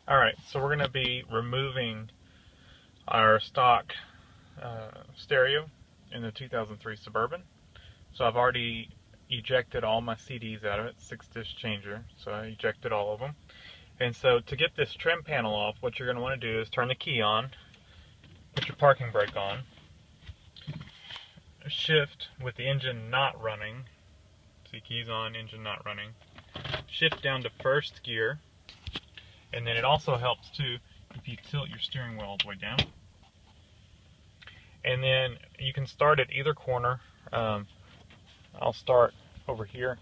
Alright, so we're going to be removing our stock stereo in the 2003 Suburban. So I've already ejected all my CDs out of it, 6-disc changer, so I ejected all of them. And so to get this trim panel off, what you're going to want to do is turn the key on, put your parking brake on, shift with the engine not running, see keys on, engine not running, shift down to first gear, and then it also helps too if you tilt your steering wheel all the way down. And then you can start at either corner. I'll start over here.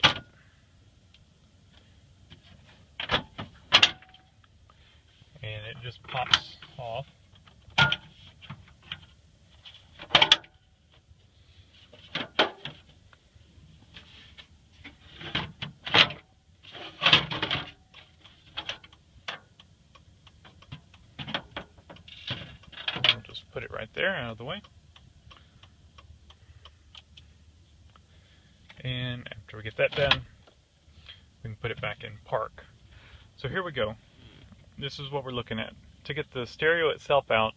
And it just pops off. I'll just put it right there out of the way. And after we get that done, we can put it back in park. So here we go. This is what we're looking at. To get the stereo itself out,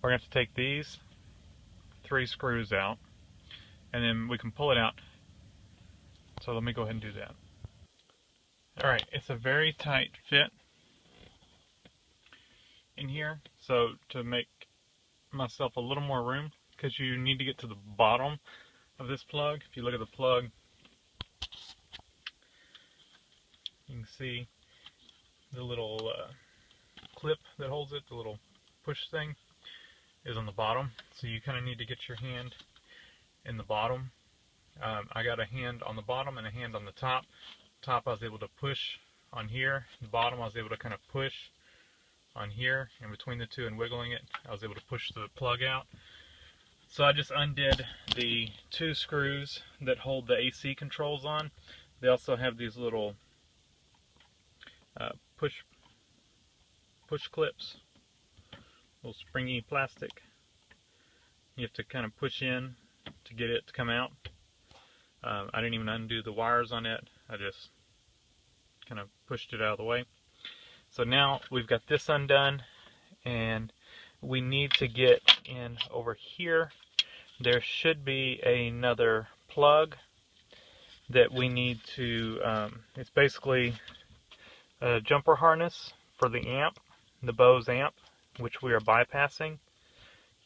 we're going to have to take these 3 screws out, and then we can pull it out. So let me go ahead and do that. Alright, it's a very tight fit in here, so to make myself a little more room, because you need to get to the bottom of this plug. If you look at the plug, you can see the little clip that holds it, the little push thing, is on the bottom. So you kind of need to get your hand in the bottom. I got a hand on the bottom and a hand on the top. Top I was able to push on here. The bottom I was able to kind of push on here, and between the two and wiggling it, I was able to push the plug out. So I just undid the 2 screws that hold the AC controls on. They also have these little push clips, little springy plastic. You have to kind of push in to get it to come out. I didn't even undo the wires on it. I just kind of pushed it out of the way. So now we've got this undone, and we need to get in over here. There should be another plug that we need to, it's basically a jumper harness for the amp, the Bose amp, which we are bypassing.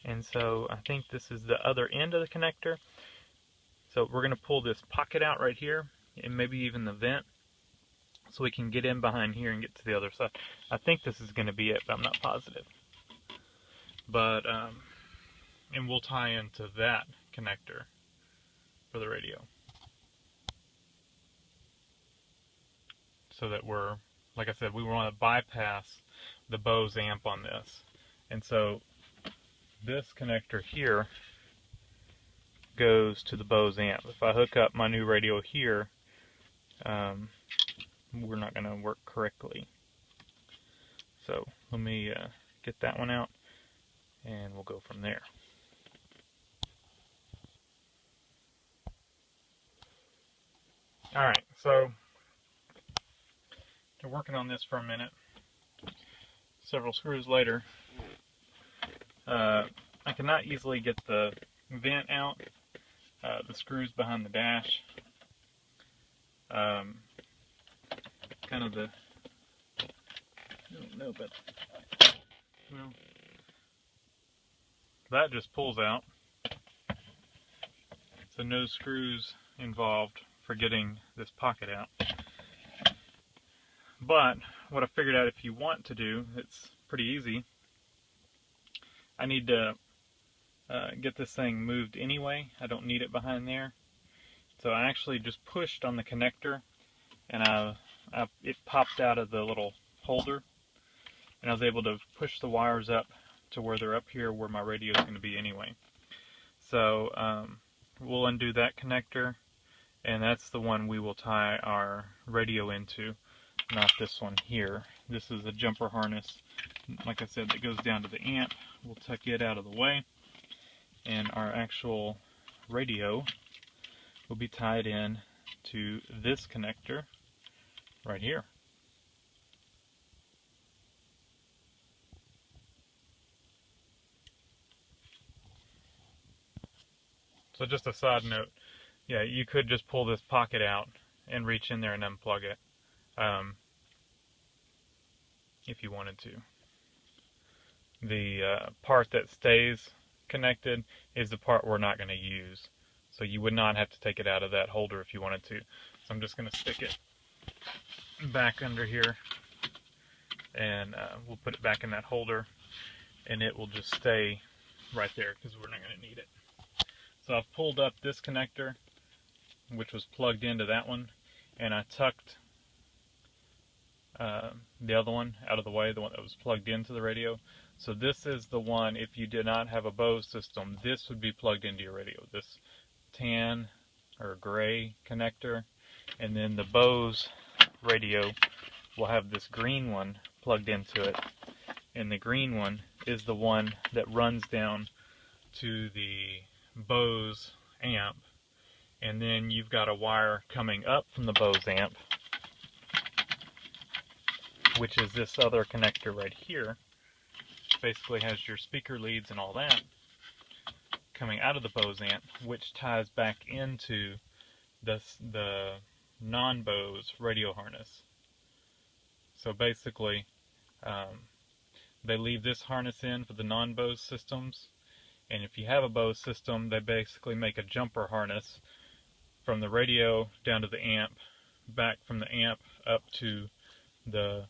And so I think this is the other end of the connector. So we're going to pull this pocket out right here, and maybe even the vent, so we can get in behind here and get to the other side. I think this is going to be it, but I'm not positive. But, and we'll tie into that connector for the radio. So that we're, like I said, we want to bypass the Bose amp on this. And so this connector here goes to the Bose amp. If I hook up my new radio here, we're not going to work correctly. So let me get that one out, and we'll go from there. Alright, so after working on this for a minute, several screws later, I cannot easily get the vent out, the screws behind the dash, kind of the, I don't know, but, well, that just pulls out, so no screws involved for getting this pocket out. But what I figured out, if you want to do, it's pretty easy. I need to get this thing moved anyway. I don't need it behind there. So I actually just pushed on the connector, and it popped out of the little holder, and I was able to push the wires up to where they're up here where my radio is going to be anyway. So we'll undo that connector, and that's the one we will tie our radio into, not this one here. This is a jumper harness, like I said, that goes down to the amp. We'll tuck it out of the way, and our actual radio will be tied in to this connector right here. So just a side note, yeah, you could just pull this pocket out and reach in there and unplug it if you wanted to. The part that stays connected is the part we're not going to use. So you would not have to take it out of that holder if you wanted to. So I'm just going to stick it back under here, and we'll put it back in that holder, and it will just stay right there because we're not going to need it. So I've pulled up this connector, which was plugged into that one, and I tucked the other one out of the way, the one that was plugged into the radio. So this is the one, if you did not have a Bose system, this would be plugged into your radio. This tan or gray connector, and then the Bose radio will have this green one plugged into it, and the green one is the one that runs down to the Bose amp, and then you've got a wire coming up from the Bose amp, which is this other connector right here. Basically has your speaker leads and all that coming out of the Bose amp, which ties back into the non-Bose radio harness. So basically, they leave this harness in for the non-Bose systems, and if you have a Bose system, they basically make a jumper harness from the radio down to the amp, back from the amp up to the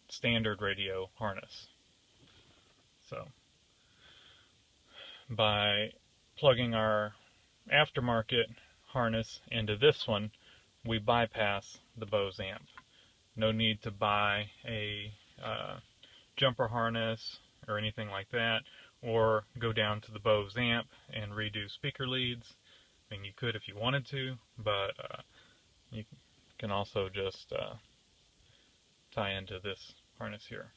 standard radio harness. So by plugging our aftermarket harness into this one, we bypass the Bose amp. No need to buy a jumper harness or anything like that, or go down to the Bose amp and redo speaker leads. I mean, you could if you wanted to, but you can also just tie into this harness here.